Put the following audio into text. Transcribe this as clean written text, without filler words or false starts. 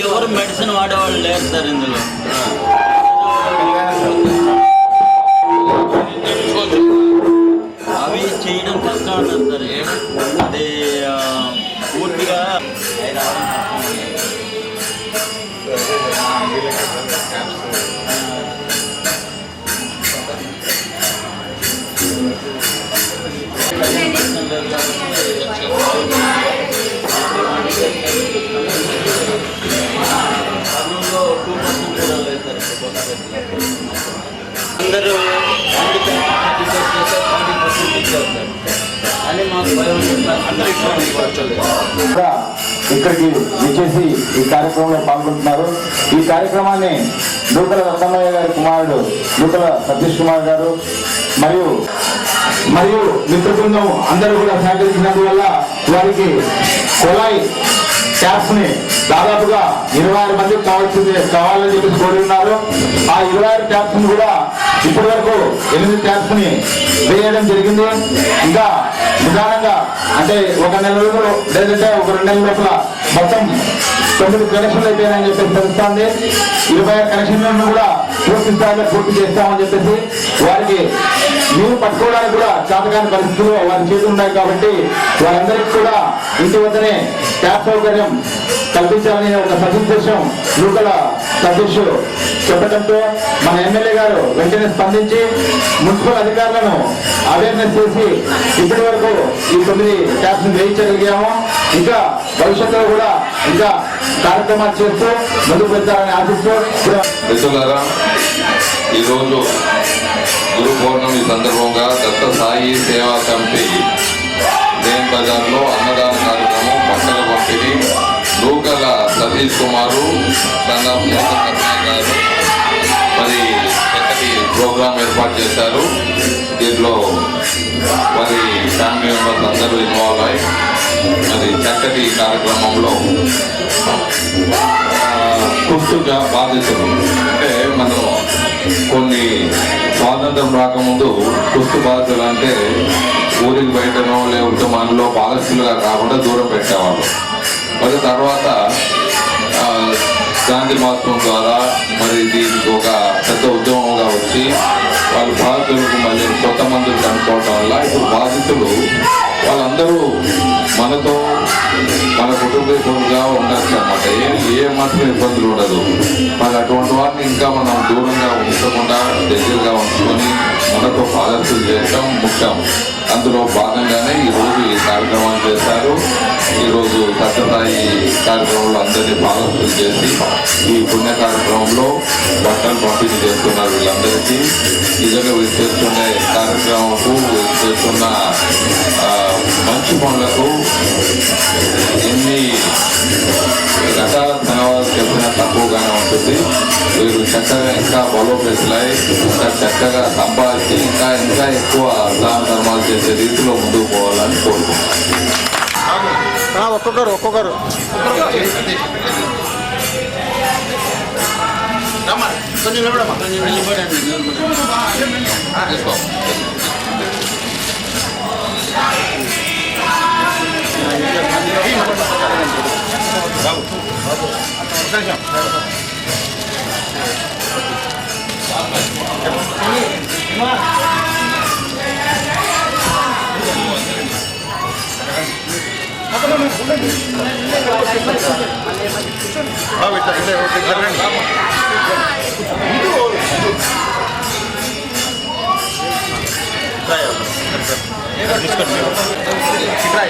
ఎవరు మెడిసిన్ వాడేవాళ్ళు లేరు సార్ ఇందులో. అవి చేయడం కష్టం అన్నారు సార్. అది పూర్తిగా అందరూ అని మాకు భయం ఇక్కడికి విచ్చేసి ఈ కార్యక్రమంలో పాల్గొంటున్నారు. ఈ కార్యక్రమాన్ని నూకల రత్నమయ్య గారి కుమారుడు నూకల సతీష్ కుమార్ గారు మరియు మిత్ర బృందం అందరూ కూడా సహకరించినందువల్ల వారికి కొలాయి ట్యాప్స్ ని దాదాపుగా 26 మందికి కావాలని చెప్పేసి కోరి ఉన్నారు. ఆ 26 ట్యాప్స్ ని కూడా ఇప్పటి వరకు 8 ట్యాప్స్ ని వేయడం జరిగింది. ఇంకా నిదానంగా అంటే ఒక నెల రోజులు లేదంటే ఒక 2 నెలల లోపల మొత్తం 9 కనెక్షన్లు అయిపోయాయని చెప్పేసి తెలుస్తోంది. 26 కనెక్షన్లను కూడా పూర్తి స్థాయిలో పూర్తి చేస్తామని చెప్పేసి వారికి నీరు పట్టుకోవడానికి కూడా చేతకాని పరిస్థితులు వారి చేతులు ఉన్నాయి కాబట్టి వారందరికీ కూడా ఇంటి వద్దనే ట్యాప్ సౌకర్యం కల్పించాలని ఒక సదుద్దేశం నూకల సతీష్ చెప్పడంతో మన ఎమ్మెల్యే గారు వెంటనే స్పందించి మున్సిపల్ అధికారులను అవేర్నెస్ చేసి ఇప్పటి వరకు ఈ 9 ట్యాప్స్ వేయించగలిగాము. ఇంకా భవిష్యత్తులో కూడా ఇంకా కార్యక్రమాలు చేస్తూ ముందుకు వెళ్తారని ఆశిస్తూ ఈరోజు గురు పౌర్ణమి సందర్భంగా దత్త సాయి సేవా కమిటీ దేన్ బజార్లో అన్నదాన కార్యక్రమం బట్టల పంపిణీ నూకల సతీష్ కుమారు గారు మరి చక్కటి ప్రోగ్రాం ఏర్పాటు చేశారు. దీంట్లో మరి ఫ్యామిలీ మెంబర్స్ అందరూ ఇన్వాల్వ్ అయ్యి మరి చక్కటి కార్యక్రమంలో కుష్టుగా బాధితులు అంటే మనం కొన్ని స్వాతంత్రం రాకముందు కుష్టు బాధితులు అంటే ఊరికి బయటనో లేకపోతే మనలో బాధితులుగా కాకుండా దూరం పెట్టేవాళ్ళు. మరి తర్వాత గాంధీ మహాత్వం ద్వారా మరి దీనికి ఒక పెద్ద ఉద్యమంగా వచ్చి వాళ్ళ బాధితులకు మళ్ళీ కొత్త మందులు కనుక్కోవటం వల్ల ఇప్పుడు బాధితులు వాళ్ళందరూ మనతో మన కుటుంబీకులుగా ఉండొచ్చు అన్నమాట. ఏ మాత్రం ఇబ్బందులు ఉండదు. మరి అటువంటి వారిని ఇంకా మనం దూరంగా ఉంచకుండా దగ్గరగా ఉంచుకొని మనతో బాధితులు చేయడం ముఖ్యం. అందులో భాగంగానే ఈరోజు ఈ కార్యక్రమాన్ని చేశారు. ఈరోజు సత్యసాయి కార్యక్రమంలో అందరినీ భాగస్వాములు చేసి ఈ పుణ్య కార్యక్రమంలో బట్టలు పంపిణీ చేస్తున్నారు. వీళ్ళందరికీ నిజంగా వీళ్ళు చేస్తున్న కార్యక్రమంకు చేస్తున్న మంచి పనులకు ఎన్ని రకాల ధన్యవాదాలు చెప్పినా తక్కువగానే ఉంటుంది. వీరు చక్కగా ఇంకా బలోపేతులై ఇంకా చక్కగా సంపాదించి ఇంకా ఇంకా ఎక్కువ దాన ధర్మాలు చేసే రీతిలో ముందుకు పోవాలని కోరుకుంటున్నాను. ఒక్కొక్కరు Try.